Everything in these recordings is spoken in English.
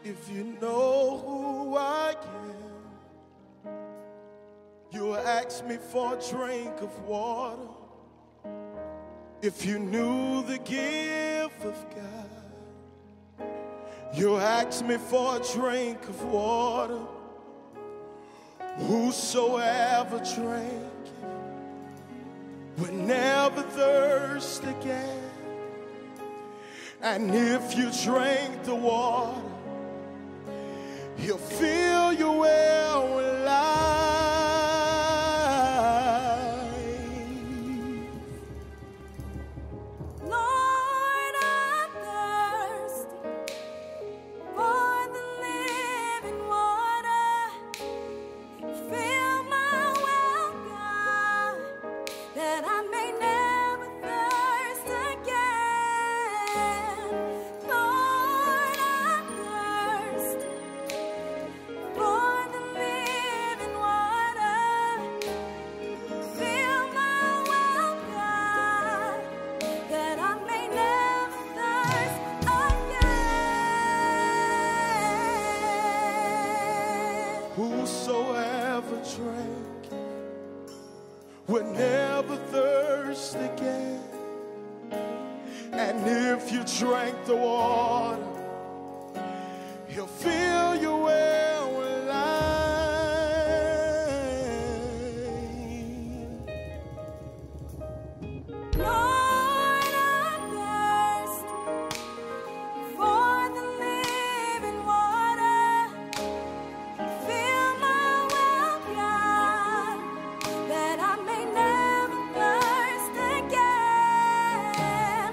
If you know who I am, you'll ask me for a drink of water. If you knew the gift of God, you'll ask me for a drink of water. Whosoever drank it would never thirst again. And if you drank the water, He'll fill your well with life. Lord, I'm thirsty for the living water. Fill my well, God, that I may never thirst again. Lord, I'm thirsty for the living water. Fill my well, God, that I may never thirst again. Whosoever drank would never thirst again. And if you drank the water, He'll fill your well with life. Lord, I'm thirsty for the living water. Fill my well, God, that I may never thirst again.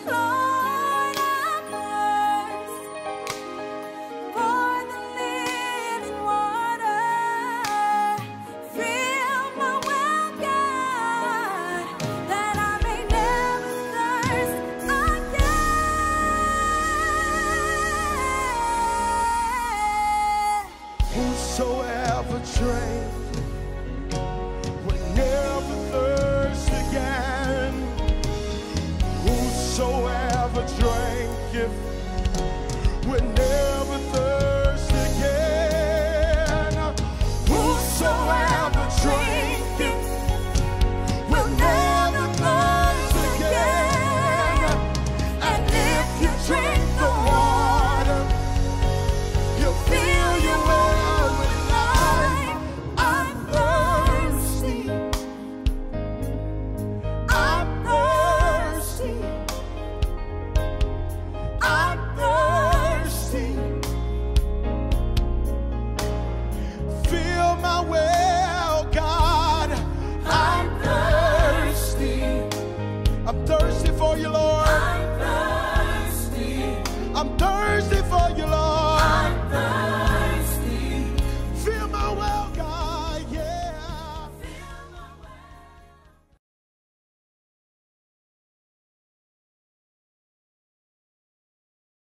Lord, I'm thirsty for the living water. Fill my well, God, that I may never thirst again. Whosoever drank